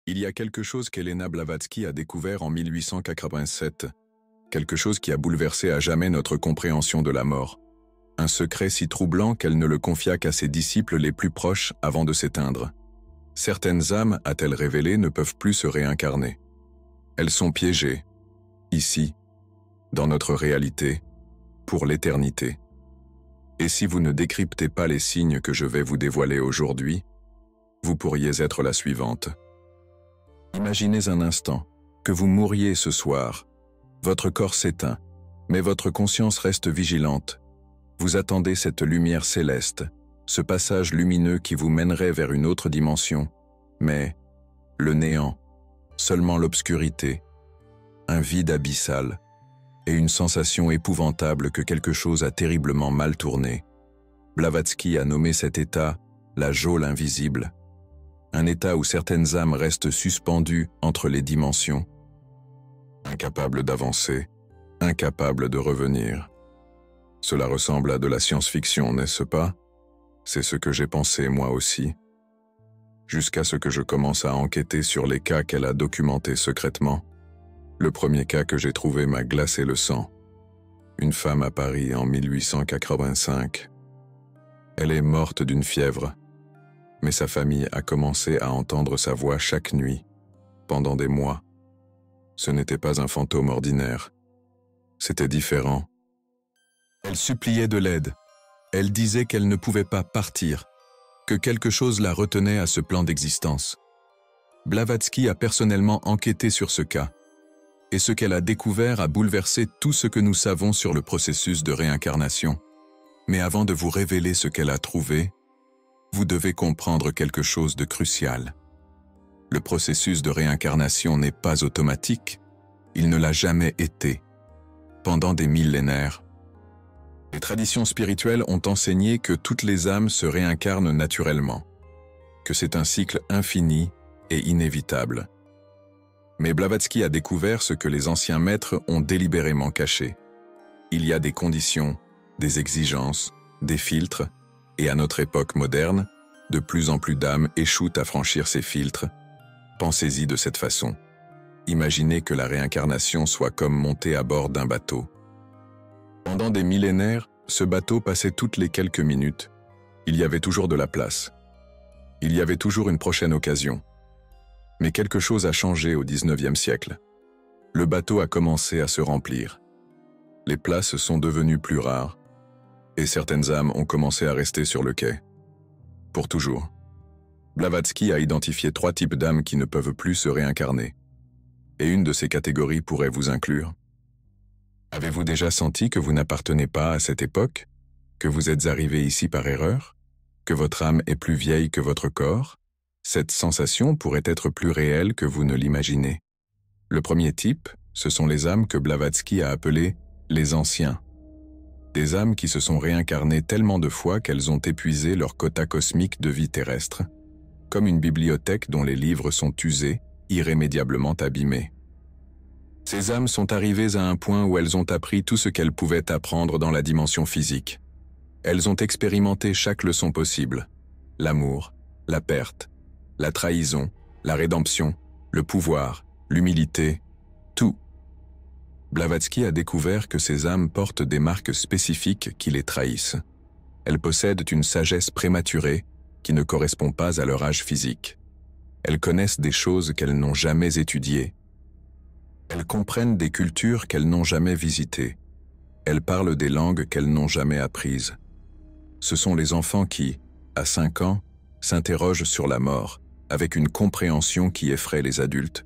Il y a quelque chose qu'Elena Blavatsky a découvert en 1887, quelque chose qui a bouleversé à jamais notre compréhension de la mort. Un secret si troublant qu'elle ne le confia qu'à ses disciples les plus proches avant de s'éteindre. Certaines âmes, a-t-elle révélé, ne peuvent plus se réincarner. Elles sont piégées, ici, dans notre réalité, pour l'éternité. Et si vous ne décryptez pas les signes que je vais vous dévoiler aujourd'hui, vous pourriez être la suivante. Imaginez un instant que vous mouriez ce soir. Votre corps s'éteint, mais votre conscience reste vigilante. Vous attendez cette lumière céleste, ce passage lumineux qui vous mènerait vers une autre dimension, mais le néant, seulement l'obscurité, un vide abyssal et une sensation épouvantable que quelque chose a terriblement mal tourné. Blavatsky a nommé cet état la geôle invisible, un état où certaines âmes restent suspendues entre les dimensions, incapables d'avancer, incapables de revenir. Cela ressemble à de la science-fiction, n'est-ce pas? C'est ce que j'ai pensé moi aussi. Jusqu'à ce que je commence à enquêter sur les cas qu'elle a documentés secrètement. Le premier cas que j'ai trouvé m'a glacé le sang. Une femme à Paris en 1885. Elle est morte d'une fièvre, mais sa famille a commencé à entendre sa voix chaque nuit, pendant des mois. Ce n'était pas un fantôme ordinaire. C'était différent. Elle suppliait de l'aide. Elle disait qu'elle ne pouvait pas partir, que quelque chose la retenait à ce plan d'existence. Blavatsky a personnellement enquêté sur ce cas, et ce qu'elle a découvert a bouleversé tout ce que nous savons sur le processus de réincarnation. Mais avant de vous révéler ce qu'elle a trouvé, vous devez comprendre quelque chose de crucial. Le processus de réincarnation n'est pas automatique, il ne l'a jamais été. Pendant des millénaires, les traditions spirituelles ont enseigné que toutes les âmes se réincarnent naturellement, que c'est un cycle infini et inévitable. Mais Blavatsky a découvert ce que les anciens maîtres ont délibérément caché. Il y a des conditions, des exigences, des filtres, et à notre époque moderne, de plus en plus d'âmes échouent à franchir ces filtres. Pensez-y de cette façon. Imaginez que la réincarnation soit comme monter à bord d'un bateau. Pendant des millénaires, ce bateau passait toutes les quelques minutes. Il y avait toujours de la place. Il y avait toujours une prochaine occasion. Mais quelque chose a changé au XIXe siècle. Le bateau a commencé à se remplir. Les places sont devenues plus rares, et certaines âmes ont commencé à rester sur le quai. Pour toujours. Blavatsky a identifié 3 types d'âmes qui ne peuvent plus se réincarner. Et une de ces catégories pourrait vous inclure. Avez-vous déjà senti que vous n'appartenez pas à cette époque? Que vous êtes arrivé ici par erreur? Que votre âme est plus vieille que votre corps? Cette sensation pourrait être plus réelle que vous ne l'imaginez. Le premier type, ce sont les âmes que Blavatsky a appelées les anciens. Des âmes qui se sont réincarnées tellement de fois qu'elles ont épuisé leur quota cosmique de vie terrestre, comme une bibliothèque dont les livres sont usés, irrémédiablement abîmés. Ces âmes sont arrivées à un point où elles ont appris tout ce qu'elles pouvaient apprendre dans la dimension physique. Elles ont expérimenté chaque leçon possible. L'amour, la perte, la trahison, la rédemption, le pouvoir, l'humilité, tout. Blavatsky a découvert que ces âmes portent des marques spécifiques qui les trahissent. Elles possèdent une sagesse prématurée qui ne correspond pas à leur âge physique. Elles connaissent des choses qu'elles n'ont jamais étudiées. Elles comprennent des cultures qu'elles n'ont jamais visitées. Elles parlent des langues qu'elles n'ont jamais apprises. Ce sont les enfants qui, à 5 ans, s'interrogent sur la mort, avec une compréhension qui effraie les adultes.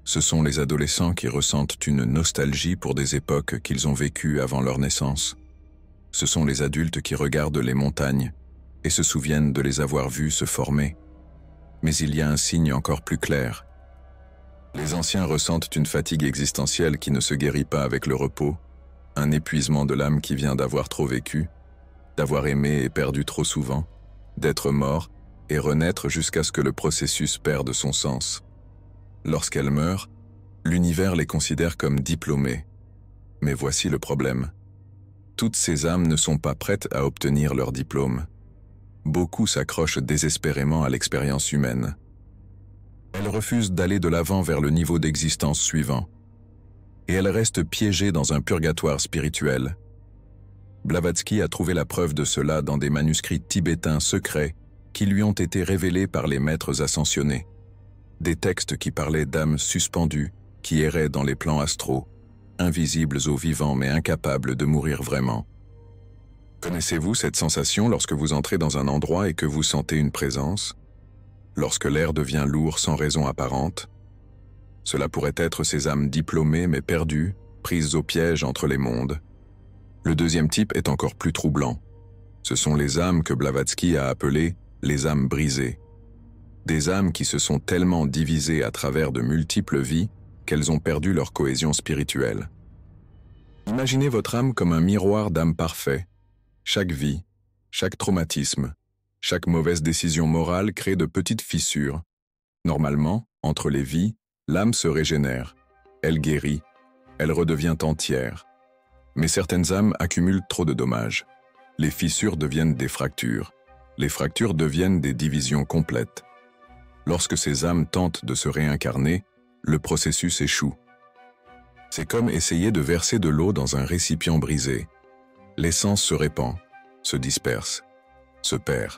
Ce sont les adolescents qui ressentent une nostalgie pour des époques qu'ils ont vécues avant leur naissance. Ce sont les adultes qui regardent les montagnes et se souviennent de les avoir vues se former. Mais il y a un signe encore plus clair. Les anciens ressentent une fatigue existentielle qui ne se guérit pas avec le repos, un épuisement de l'âme qui vient d'avoir trop vécu, d'avoir aimé et perdu trop souvent, d'être mort et renaître jusqu'à ce que le processus perde son sens. Lorsqu'elles meurent, l'univers les considère comme diplômés. Mais voici le problème. Toutes ces âmes ne sont pas prêtes à obtenir leur diplôme. Beaucoup s'accrochent désespérément à l'expérience humaine. Elle refuse d'aller de l'avant vers le niveau d'existence suivant. Et elle reste piégée dans un purgatoire spirituel. Blavatsky a trouvé la preuve de cela dans des manuscrits tibétains secrets qui lui ont été révélés par les maîtres ascensionnés. Des textes qui parlaient d'âmes suspendues, qui erraient dans les plans astraux, invisibles aux vivants mais incapables de mourir vraiment. Connaissez-vous cette sensation lorsque vous entrez dans un endroit et que vous sentez une présence? Lorsque l'air devient lourd sans raison apparente? Cela pourrait être ces âmes diplômées mais perdues, prises au piège entre les mondes. Le deuxième type est encore plus troublant. Ce sont les âmes que Blavatsky a appelées les âmes brisées. Des âmes qui se sont tellement divisées à travers de multiples vies qu'elles ont perdu leur cohésion spirituelle. Imaginez votre âme comme un miroir d'âme parfait. Chaque vie, chaque traumatisme, chaque mauvaise décision morale crée de petites fissures. Normalement, entre les vies, l'âme se régénère, elle guérit, elle redevient entière. Mais certaines âmes accumulent trop de dommages. Les fissures deviennent des fractures. Les fractures deviennent des divisions complètes. Lorsque ces âmes tentent de se réincarner, le processus échoue. C'est comme essayer de verser de l'eau dans un récipient brisé. L'essence se répand, se disperse, se perd.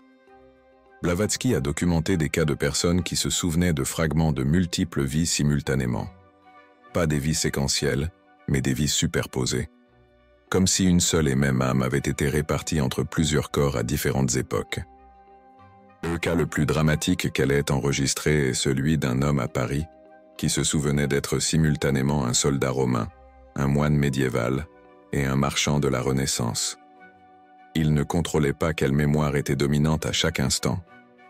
Blavatsky a documenté des cas de personnes qui se souvenaient de fragments de multiples vies simultanément. Pas des vies séquentielles, mais des vies superposées. Comme si une seule et même âme avait été répartie entre plusieurs corps à différentes époques. Le cas le plus dramatique qu'elle ait enregistré est celui d'un homme à Paris qui se souvenait d'être simultanément un soldat romain, un moine médiéval et un marchand de la Renaissance. Il ne contrôlait pas quelle mémoire était dominante à chaque instant.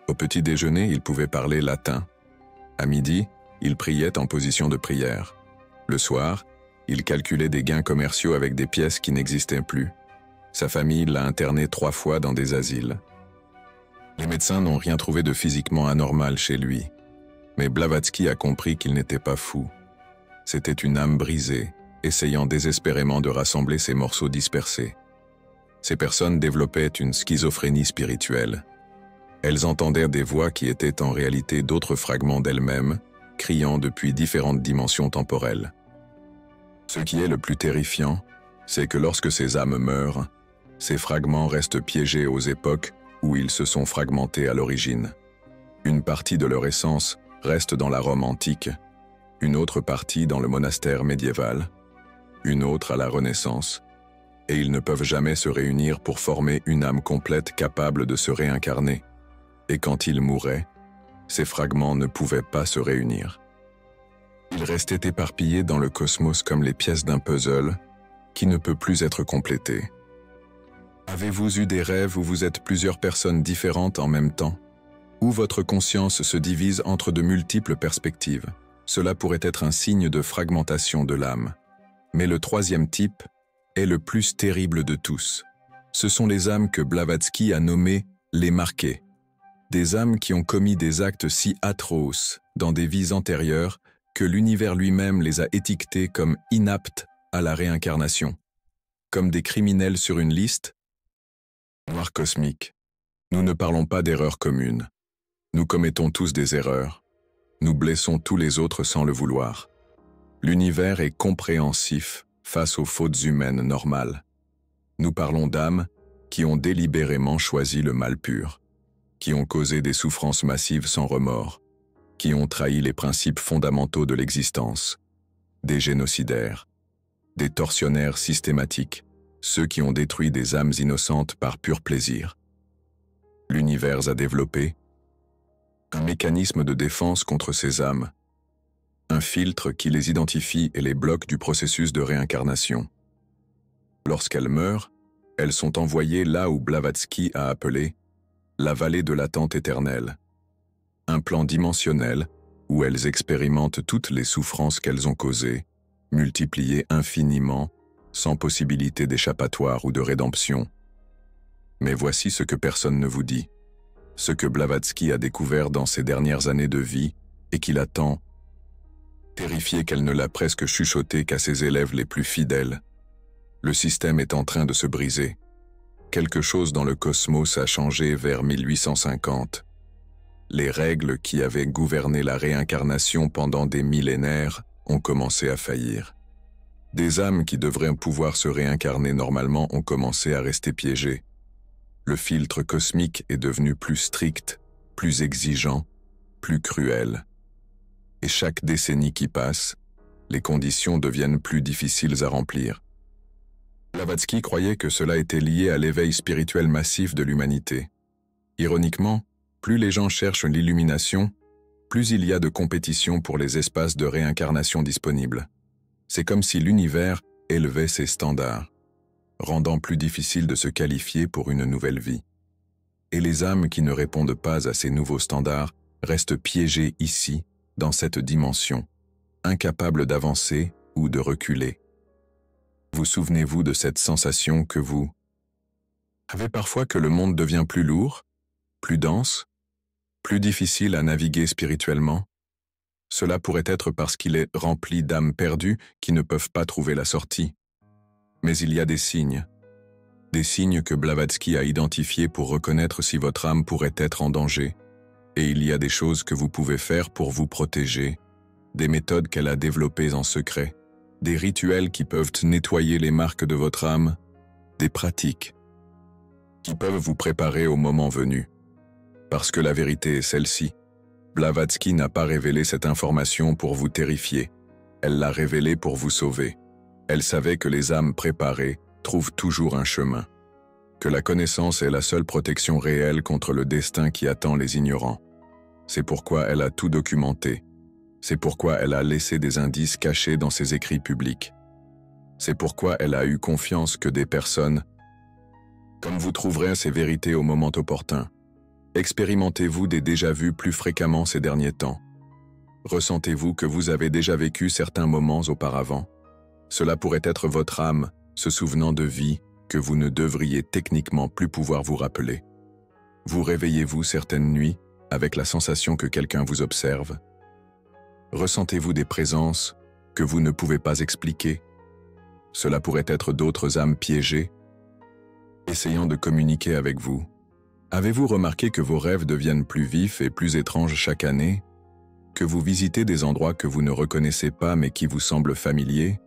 Au petit déjeuner, il pouvait parler latin. À midi, il priait en position de prière. Le soir, il calculait des gains commerciaux avec des pièces qui n'existaient plus. Sa famille l'a interné 3 fois dans des asiles. Les médecins n'ont rien trouvé de physiquement anormal chez lui. Mais Blavatsky a compris qu'il n'était pas fou. C'était une âme brisée, essayant désespérément de rassembler ses morceaux dispersés. Ces personnes développaient une schizophrénie spirituelle. Elles entendaient des voix qui étaient en réalité d'autres fragments d'elles-mêmes, criant depuis différentes dimensions temporelles. Ce qui est le plus terrifiant, c'est que lorsque ces âmes meurent, ces fragments restent piégés aux époques où ils se sont fragmentés à l'origine. Une partie de leur essence reste dans la Rome antique, une autre partie dans le monastère médiéval, une autre à la Renaissance, et ils ne peuvent jamais se réunir pour former une âme complète capable de se réincarner. Et quand ils mouraient, ces fragments ne pouvaient pas se réunir. Ils restaient éparpillés dans le cosmos comme les pièces d'un puzzle qui ne peut plus être complété. Avez-vous eu des rêves où vous êtes plusieurs personnes différentes en même temps? Où votre conscience se divise entre de multiples perspectives? Cela pourrait être un signe de fragmentation de l'âme. Mais le troisième type est le plus terrible de tous. Ce sont les âmes que Blavatsky a nommées les marquées. Des âmes qui ont commis des actes si atroces dans des vies antérieures que l'univers lui-même les a étiquetés comme inaptes à la réincarnation. Comme des criminels sur une liste. Noir cosmique, nous ne parlons pas d'erreurs communes. Nous commettons tous des erreurs. Nous blessons tous les autres sans le vouloir. L'univers est compréhensif face aux fautes humaines normales. Nous parlons d'âmes qui ont délibérément choisi le mal pur, qui ont causé des souffrances massives sans remords, qui ont trahi les principes fondamentaux de l'existence, des génocidaires, des tortionnaires systématiques, ceux qui ont détruit des âmes innocentes par pur plaisir. L'univers a développé un mécanisme de défense contre ces âmes, un filtre qui les identifie et les bloque du processus de réincarnation. Lorsqu'elles meurent, elles sont envoyées là où Blavatsky a appelé la vallée de l'attente éternelle, un plan dimensionnel où elles expérimentent toutes les souffrances qu'elles ont causées, multipliées infiniment, sans possibilité d'échappatoire ou de rédemption. Mais voici ce que personne ne vous dit, ce que Blavatsky a découvert dans ses dernières années de vie et qu'il a tant terrifié qu'elle ne l'a presque chuchoté qu'à ses élèves les plus fidèles. Le système est en train de se briser. Quelque chose dans le cosmos a changé vers 1850. les règles qui avaient gouverné la réincarnation pendant des millénaires ont commencé à faillir. Des âmes qui devraient pouvoir se réincarner normalement ont commencé à rester piégées. Le filtre cosmique est devenu plus strict, plus exigeant, plus cruel. Et chaque décennie qui passe, les conditions deviennent plus difficiles à remplir. Blavatsky croyait que cela était lié à l'éveil spirituel massif de l'humanité. Ironiquement, plus les gens cherchent l'illumination, plus il y a de compétition pour les espaces de réincarnation disponibles. C'est comme si l'univers élevait ses standards, rendant plus difficile de se qualifier pour une nouvelle vie. Et les âmes qui ne répondent pas à ces nouveaux standards restent piégées ici, dans cette dimension, incapables d'avancer ou de reculer. Vous souvenez-vous de cette sensation que vous avez parfois que le monde devient plus lourd, plus dense, plus difficile à naviguer spirituellement? Cela pourrait être parce qu'il est rempli d'âmes perdues qui ne peuvent pas trouver la sortie. Mais il y a des signes que Blavatsky a identifiés pour reconnaître si votre âme pourrait être en danger. Et il y a des choses que vous pouvez faire pour vous protéger, des méthodes qu'elle a développées en secret, des rituels qui peuvent nettoyer les marques de votre âme, des pratiques qui peuvent vous préparer au moment venu. Parce que la vérité est celle-ci. Blavatsky n'a pas révélé cette information pour vous terrifier. Elle l'a révélée pour vous sauver. Elle savait que les âmes préparées trouvent toujours un chemin. Que la connaissance est la seule protection réelle contre le destin qui attend les ignorants. C'est pourquoi elle a tout documenté. C'est pourquoi elle a laissé des indices cachés dans ses écrits publics. C'est pourquoi elle a eu confiance que des personnes, comme vous trouverez ces vérités au moment opportun. Expérimentez-vous des déjà-vus plus fréquemment ces derniers temps? Ressentez-vous que vous avez déjà vécu certains moments auparavant? Cela pourrait être votre âme se souvenant de vie que vous ne devriez techniquement plus pouvoir vous rappeler. Vous réveillez-vous certaines nuits avec la sensation que quelqu'un vous observe? Ressentez-vous des présences que vous ne pouvez pas expliquer? Cela pourrait être d'autres âmes piégées, essayant de communiquer avec vous. Avez-vous remarqué que vos rêves deviennent plus vifs et plus étranges chaque année? Que vous visitez des endroits que vous ne reconnaissez pas mais qui vous semblent familiers?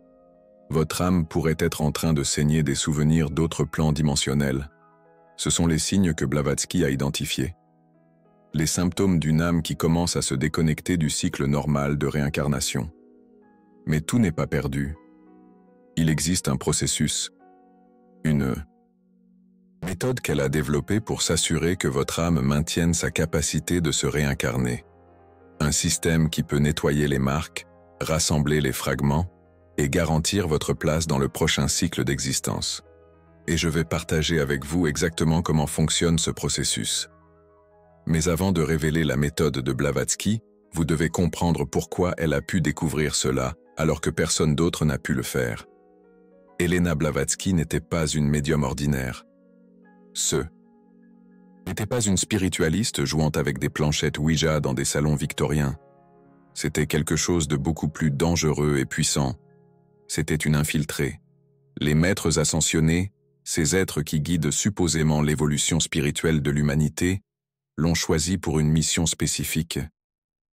Votre âme pourrait être en train de saigner des souvenirs d'autres plans dimensionnels. Ce sont les signes que Blavatsky a identifiés. Les symptômes d'une âme qui commence à se déconnecter du cycle normal de réincarnation. Mais tout n'est pas perdu. Il existe un processus, une méthode qu'elle a développée pour s'assurer que votre âme maintienne sa capacité de se réincarner. Un système qui peut nettoyer les marques, rassembler les fragments et garantir votre place dans le prochain cycle d'existence. Et je vais partager avec vous exactement comment fonctionne ce processus. Mais avant de révéler la méthode de Blavatsky, vous devez comprendre pourquoi elle a pu découvrir cela alors que personne d'autre n'a pu le faire. Elena Blavatsky n'était pas une médium ordinaire. N'était pas une spiritualiste jouant avec des planchettes Ouija dans des salons victoriens. C'était quelque chose de beaucoup plus dangereux et puissant. C'était une infiltrée. Les maîtres ascensionnés, ces êtres qui guident supposément l'évolution spirituelle de l'humanité, l'ont choisi pour une mission spécifique,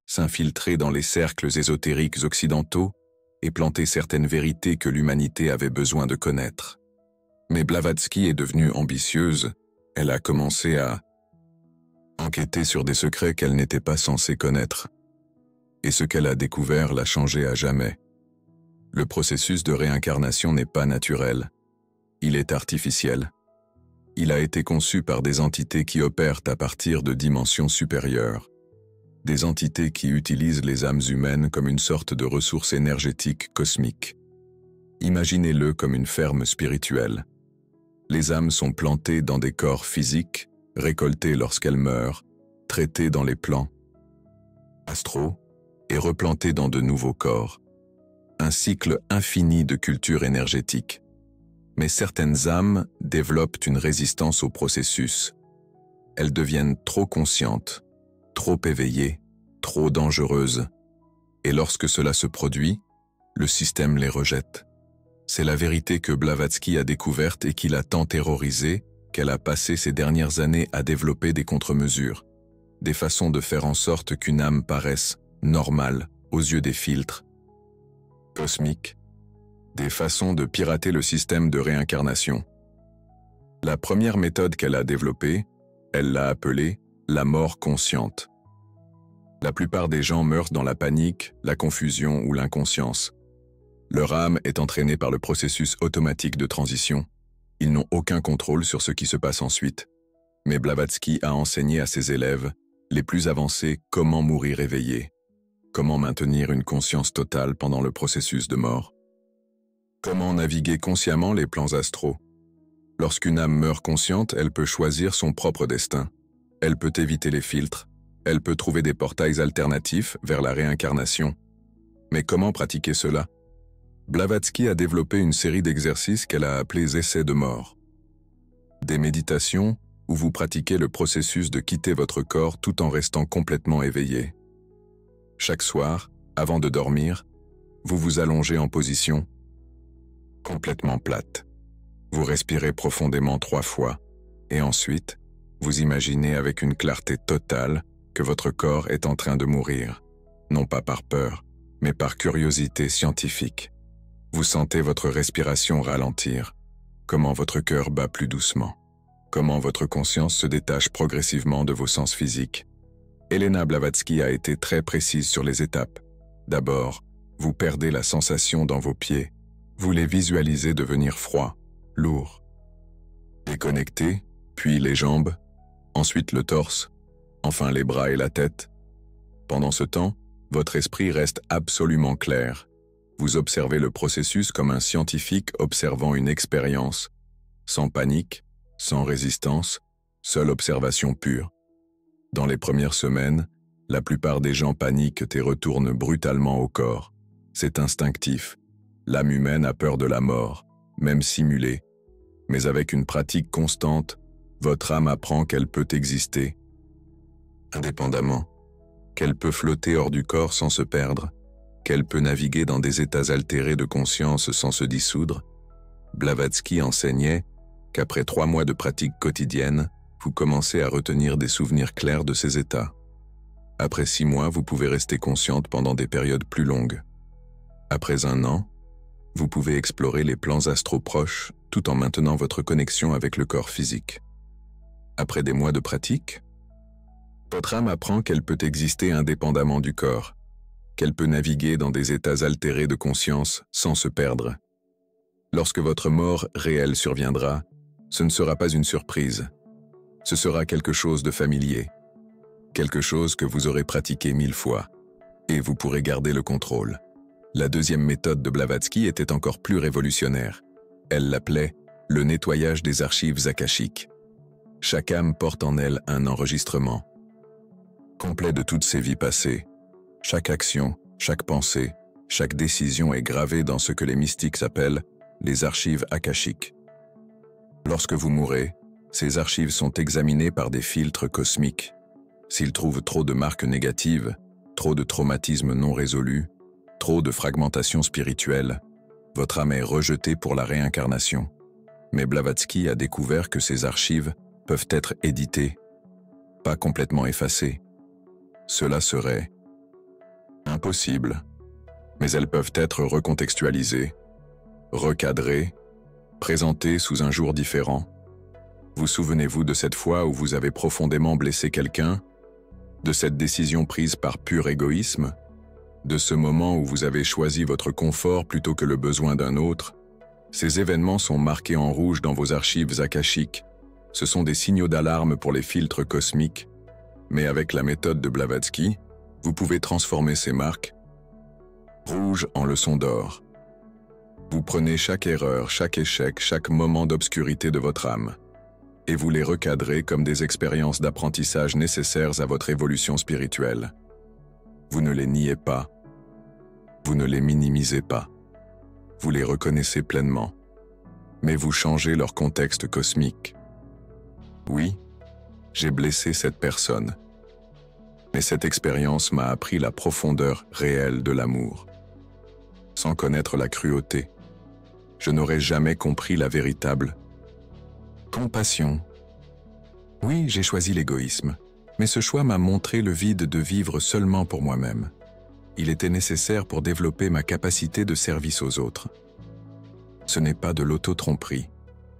s'infiltrer dans les cercles ésotériques occidentaux et planter certaines vérités que l'humanité avait besoin de connaître. Mais Blavatsky est devenue ambitieuse, elle a commencé à enquêter sur des secrets qu'elle n'était pas censée connaître. Et ce qu'elle a découvert l'a changé à jamais. Le processus de réincarnation n'est pas naturel, il est artificiel. Il a été conçu par des entités qui opèrent à partir de dimensions supérieures. Des entités qui utilisent les âmes humaines comme une sorte de ressource énergétique cosmique. Imaginez-le comme une ferme spirituelle. Les âmes sont plantées dans des corps physiques, récoltées lorsqu'elles meurent, traitées dans les plans astraux et replantées dans de nouveaux corps. Un cycle infini de culture énergétique. Mais certaines âmes développent une résistance au processus. Elles deviennent trop conscientes, trop éveillées, trop dangereuses. Et lorsque cela se produit, le système les rejette. C'est la vérité que Blavatsky a découverte et qui l'a tant terrorisée qu'elle a passé ces dernières années à développer des contre-mesures, des façons de faire en sorte qu'une âme paraisse normale aux yeux des filtres cosmiques, des façons de pirater le système de réincarnation. La première méthode qu'elle a développée, elle l'a appelée la mort consciente. La plupart des gens meurent dans la panique, la confusion ou l'inconscience. Leur âme est entraînée par le processus automatique de transition. Ils n'ont aucun contrôle sur ce qui se passe ensuite. Mais Blavatsky a enseigné à ses élèves, les plus avancés, comment mourir éveillé, comment maintenir une conscience totale pendant le processus de mort, comment naviguer consciemment les plans astraux. Lorsqu'une âme meurt consciente, elle peut choisir son propre destin. Elle peut éviter les filtres, elle peut trouver des portails alternatifs vers la réincarnation. Mais comment pratiquer cela? Blavatsky a développé une série d'exercices qu'elle a appelés essais de mort. Des méditations où vous pratiquez le processus de quitter votre corps tout en restant complètement éveillé. Chaque soir, avant de dormir, vous vous allongez en position complètement plate. Vous respirez profondément 3 fois, et ensuite, vous imaginez avec une clarté totale que votre corps est en train de mourir, non pas par peur, mais par curiosité scientifique. Vous sentez votre respiration ralentir, comment votre cœur bat plus doucement, comment votre conscience se détache progressivement de vos sens physiques. Elena Blavatsky a été très précise sur les étapes. D'abord, vous perdez la sensation dans vos pieds. Vous les visualisez devenir froids, lourds. Déconnectés, puis les jambes, ensuite le torse, enfin les bras et la tête. Pendant ce temps, votre esprit reste absolument clair. Vous observez le processus comme un scientifique observant une expérience, sans panique, sans résistance, seule observation pure. Dans les premières semaines, la plupart des gens paniquent et retournent brutalement au corps. C'est instinctif. L'âme humaine a peur de la mort, même simulée. Mais avec une pratique constante, votre âme apprend qu'elle peut exister indépendamment, qu'elle peut flotter hors du corps sans se perdre, qu'elle peut naviguer dans des états altérés de conscience sans se dissoudre. Blavatsky enseignait qu'après 3 mois de pratique quotidienne, vous commencez à retenir des souvenirs clairs de ces états. Après 6 mois, vous pouvez rester consciente pendant des périodes plus longues. Après 1 an, vous pouvez explorer les plans astraux proches tout en maintenant votre connexion avec le corps physique. Après des mois de pratique, votre âme apprend qu'elle peut exister indépendamment du corps, qu'elle peut naviguer dans des états altérés de conscience sans se perdre. Lorsque votre mort réelle surviendra, ce ne sera pas une surprise. Ce sera quelque chose de familier, quelque chose que vous aurez pratiqué 1000 fois, et vous pourrez garder le contrôle. La deuxième méthode de Blavatsky était encore plus révolutionnaire. Elle l'appelait le nettoyage des archives akashiques. Chaque âme porte en elle un enregistrement complet de toutes ses vies passées. Chaque action, chaque pensée, chaque décision est gravée dans ce que les mystiques appellent les archives akashiques. Lorsque vous mourrez, ces archives sont examinées par des filtres cosmiques. S'ils trouvent trop de marques négatives, trop de traumatismes non résolus, trop de fragmentation spirituelle, votre âme est rejetée pour la réincarnation. Mais Blavatsky a découvert que ces archives peuvent être éditées, pas complètement effacées. Cela serait impossible, mais elles peuvent être recontextualisées, recadrées, présentées sous un jour différent. Vous souvenez-vous de cette fois où vous avez profondément blessé quelqu'un, de cette décision prise par pur égoïsme, de ce moment où vous avez choisi votre confort plutôt que le besoin d'un autre? Ces événements sont marqués en rouge dans vos archives akashiques. Ce sont des signaux d'alarme pour les filtres cosmiques. Mais avec la méthode de Blavatsky, vous pouvez transformer ces marques rouges en leçons d'or. Vous prenez chaque erreur, chaque échec, chaque moment d'obscurité de votre âme, et vous les recadrez comme des expériences d'apprentissage nécessaires à votre évolution spirituelle. Vous ne les niez pas, vous ne les minimisez pas, vous les reconnaissez pleinement, mais vous changez leur contexte cosmique. Oui, j'ai blessé cette personne, mais cette expérience m'a appris la profondeur réelle de l'amour. Sans connaître la cruauté, je n'aurais jamais compris la véritable compassion. Oui, j'ai choisi l'égoïsme, Mais ce choix m'a montré le vide de vivre seulement pour moi-même. Il était nécessaire pour développer ma capacité de service aux autres. Ce n'est pas de l'auto-tromperie,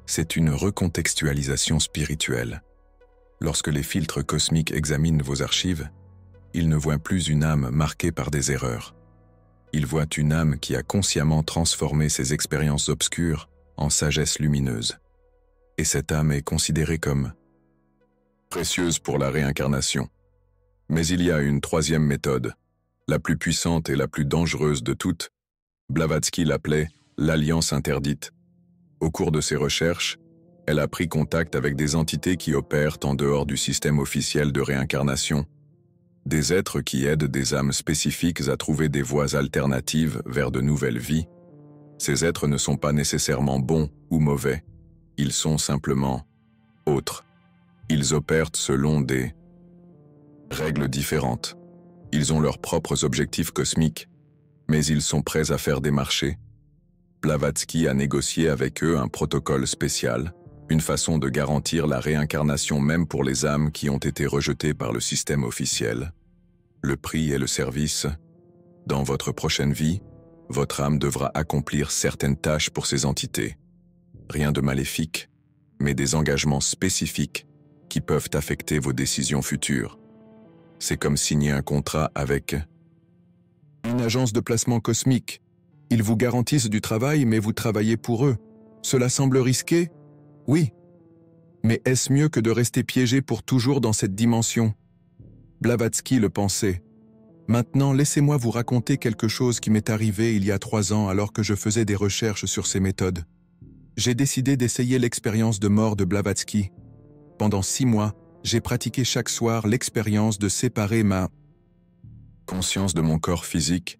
c'est une recontextualisation spirituelle. Lorsque les filtres cosmiques examinent vos archives, ils ne voient plus une âme marquée par des erreurs. Ils voient une âme qui a consciemment transformé ses expériences obscures en sagesse lumineuse. Et cette âme est considérée comme précieuse pour la réincarnation. Mais il y a une troisième méthode, la plus puissante et la plus dangereuse de toutes. Blavatsky l'appelait l'alliance interdite. Au cours de ses recherches, elle a pris contact avec des entités qui opèrent en dehors du système officiel de réincarnation, des êtres qui aident des âmes spécifiques à trouver des voies alternatives vers de nouvelles vies. Ces êtres ne sont pas nécessairement bons ou mauvais, ils sont simplement autres. Ils opèrent selon des règles différentes. Ils ont leurs propres objectifs cosmiques, mais ils sont prêts à faire des marchés. Blavatsky a négocié avec eux un protocole spécial, une façon de garantir la réincarnation même pour les âmes qui ont été rejetées par le système officiel. Le prix et le service. Dans votre prochaine vie, votre âme devra accomplir certaines tâches pour ces entités. Rien de maléfique, mais des engagements spécifiques qui peuvent affecter vos décisions futures. C'est comme signer un contrat avec une agence de placement cosmique. Ils vous garantissent du travail, mais vous travaillez pour eux. Cela semble risqué? Oui. Mais est-ce mieux que de rester piégé pour toujours dans cette dimension? Blavatsky le pensait. Maintenant, laissez-moi vous raconter quelque chose qui m'est arrivé il y a 3 ans alors que je faisais des recherches sur ces méthodes. J'ai décidé d'essayer l'expérience de mort de Blavatsky. Pendant 6 mois, j'ai pratiqué chaque soir l'expérience de séparer ma conscience de mon corps physique.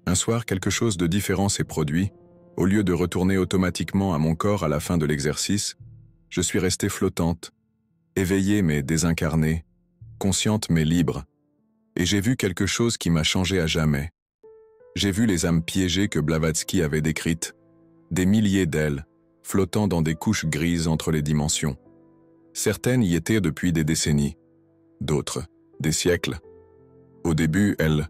Un soir, quelque chose de différent s'est produit. Au lieu de retourner automatiquement à mon corps à la fin de l'exercice, je suis restée flottante, éveillée mais désincarnée, consciente mais libre. Et j'ai vu quelque chose qui m'a changé à jamais. J'ai vu les âmes piégées que Blavatsky avait décrites, des milliers d'elles, flottant dans des couches grises entre les dimensions. Certaines y étaient depuis des décennies, d'autres, des siècles. Au début, elles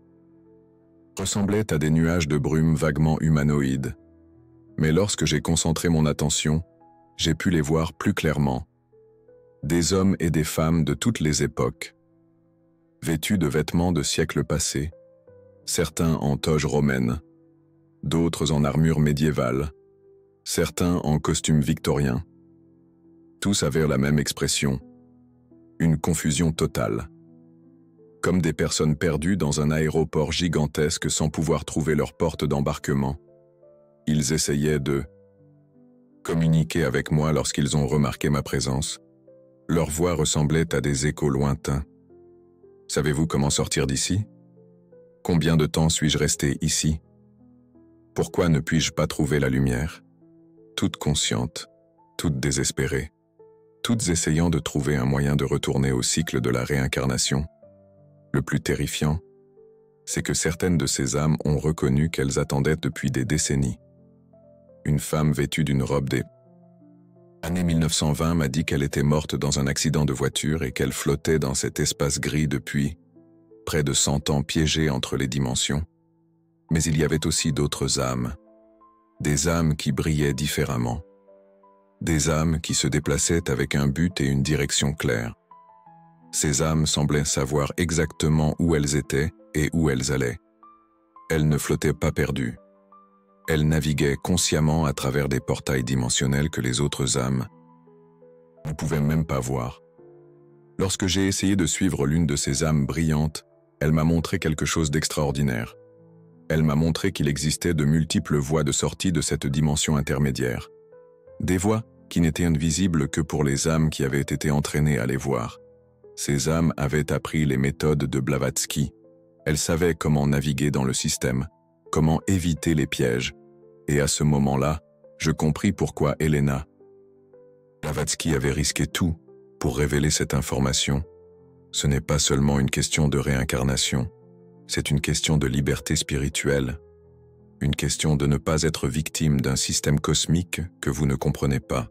ressemblaient à des nuages de brume vaguement humanoïdes. Mais lorsque j'ai concentré mon attention, j'ai pu les voir plus clairement. Des hommes et des femmes de toutes les époques, vêtus de vêtements de siècles passés, certains en toge romaine, d'autres en armure médiévale, certains en costume victorien. Tous avaient la même expression, une confusion totale. Comme des personnes perdues dans un aéroport gigantesque sans pouvoir trouver leur porte d'embarquement. Ils essayaient de communiquer avec moi lorsqu'ils ont remarqué ma présence. Leur voix ressemblait à des échos lointains. Savez-vous comment sortir d'ici? Combien de temps suis-je resté ici? Pourquoi ne puis-je pas trouver la lumière? Toutes conscientes, toutes désespérées, toutes essayant de trouver un moyen de retourner au cycle de la réincarnation. Le plus terrifiant, c'est que certaines de ces âmes ont reconnu qu'elles attendaient depuis des décennies. Une femme vêtue d'une robe des années 1920 m'a dit qu'elle était morte dans un accident de voiture et qu'elle flottait dans cet espace gris depuis près de 100 ans piégée entre les dimensions. Mais il y avait aussi d'autres âmes, des âmes qui brillaient différemment, des âmes qui se déplaçaient avec un but et une direction claire. Ces âmes semblaient savoir exactement où elles étaient et où elles allaient. Elles ne flottaient pas perdues. Elles naviguaient consciemment à travers des portails dimensionnels que les autres âmes ne pouvaient même pas voir. Lorsque j'ai essayé de suivre l'une de ces âmes brillantes, elle m'a montré quelque chose d'extraordinaire. Elle m'a montré qu'il existait de multiples voies de sortie de cette dimension intermédiaire. Des voies qui n'étaient invisibles que pour les âmes qui avaient été entraînées à les voir. Ces âmes avaient appris les méthodes de Blavatsky. Elles savaient comment naviguer dans le système, comment éviter les pièges. Et à ce moment-là, je compris pourquoi Elena Blavatsky avait risqué tout pour révéler cette information. Ce n'est pas seulement une question de réincarnation, c'est une question de liberté spirituelle, une question de ne pas être victime d'un système cosmique que vous ne comprenez pas,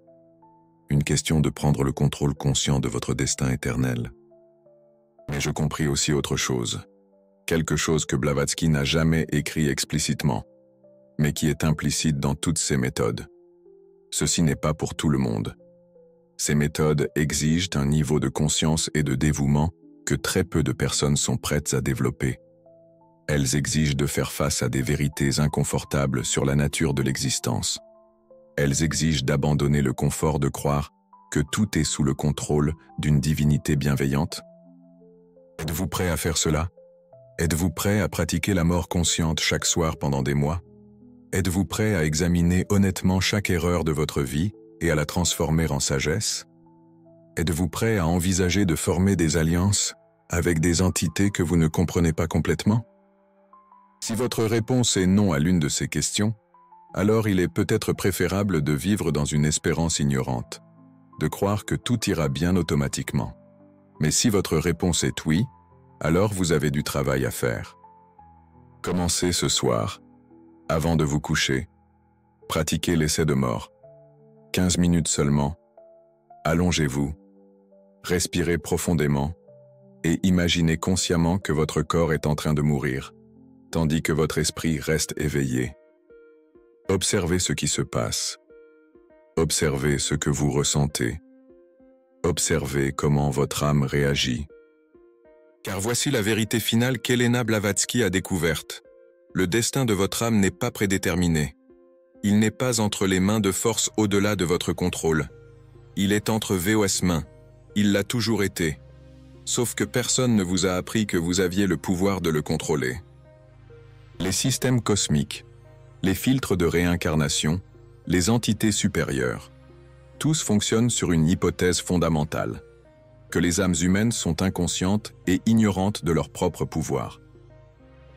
une question de prendre le contrôle conscient de votre destin éternel. Mais je compris aussi autre chose. Quelque chose que Blavatsky n'a jamais écrit explicitement, mais qui est implicite dans toutes ses méthodes. Ceci n'est pas pour tout le monde. Ces méthodes exigent un niveau de conscience et de dévouement que très peu de personnes sont prêtes à développer. Elles exigent de faire face à des vérités inconfortables sur la nature de l'existence. Elles exigent d'abandonner le confort de croire que tout est sous le contrôle d'une divinité bienveillante. Êtes-vous prêt à faire cela? Êtes-vous prêt à pratiquer la mort consciente chaque soir pendant des mois? Êtes-vous prêt à examiner honnêtement chaque erreur de votre vie et à la transformer en sagesse? Êtes-vous prêt à envisager de former des alliances avec des entités que vous ne comprenez pas complètement? Si votre réponse est non à l'une de ces questions, alors il est peut-être préférable de vivre dans une espérance ignorante, de croire que tout ira bien automatiquement. Mais si votre réponse est oui, alors vous avez du travail à faire. Commencez ce soir, avant de vous coucher. Pratiquez l'essai de mort. 15 minutes seulement. Allongez-vous, respirez profondément et imaginez consciemment que votre corps est en train de mourir, tandis que votre esprit reste éveillé. Observez ce qui se passe. Observez ce que vous ressentez. Observez comment votre âme réagit. Car voici la vérité finale qu'Helena Blavatsky a découverte. Le destin de votre âme n'est pas prédéterminé. Il n'est pas entre les mains de forces au-delà de votre contrôle. Il est entre vos mains. Il l'a toujours été. Sauf que personne ne vous a appris que vous aviez le pouvoir de le contrôler. Les systèmes cosmiques, les filtres de réincarnation, les entités supérieures, tous fonctionnent sur une hypothèse fondamentale, que les âmes humaines sont inconscientes et ignorantes de leur propre pouvoir.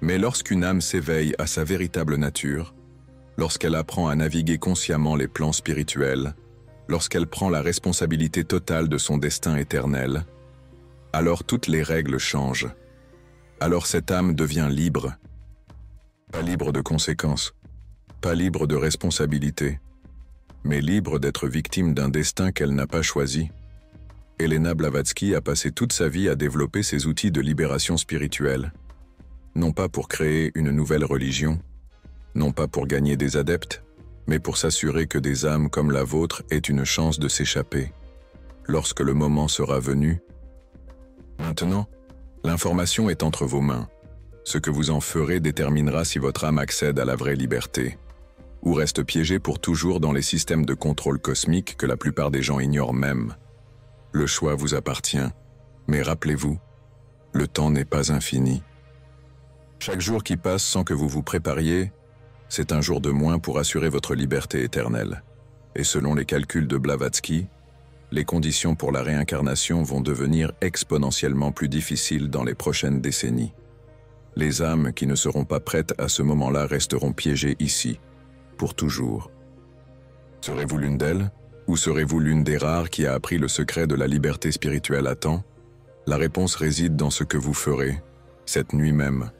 Mais lorsqu'une âme s'éveille à sa véritable nature, lorsqu'elle apprend à naviguer consciemment les plans spirituels, lorsqu'elle prend la responsabilité totale de son destin éternel, alors toutes les règles changent. Alors cette âme devient libre. Pas libre de conséquences, pas libre de responsabilité, mais libre d'être victime d'un destin qu'elle n'a pas choisi. Helena Blavatsky a passé toute sa vie à développer ses outils de libération spirituelle, non pas pour créer une nouvelle religion, non pas pour gagner des adeptes, mais pour s'assurer que des âmes comme la vôtre aient une chance de s'échapper, lorsque le moment sera venu. Maintenant, l'information est entre vos mains. Ce que vous en ferez déterminera si votre âme accède à la vraie liberté, ou reste piégée pour toujours dans les systèmes de contrôle cosmique que la plupart des gens ignorent même. Le choix vous appartient, mais rappelez-vous, le temps n'est pas infini. Chaque jour qui passe sans que vous vous prépariez, c'est un jour de moins pour assurer votre liberté éternelle. Et selon les calculs de Blavatsky, les conditions pour la réincarnation vont devenir exponentiellement plus difficiles dans les prochaines décennies. Les âmes qui ne seront pas prêtes à ce moment-là resteront piégées ici, pour toujours. Serez-vous l'une d'elles, ou serez-vous l'une des rares qui a appris le secret de la liberté spirituelle à temps? La réponse réside dans ce que vous ferez, cette nuit même,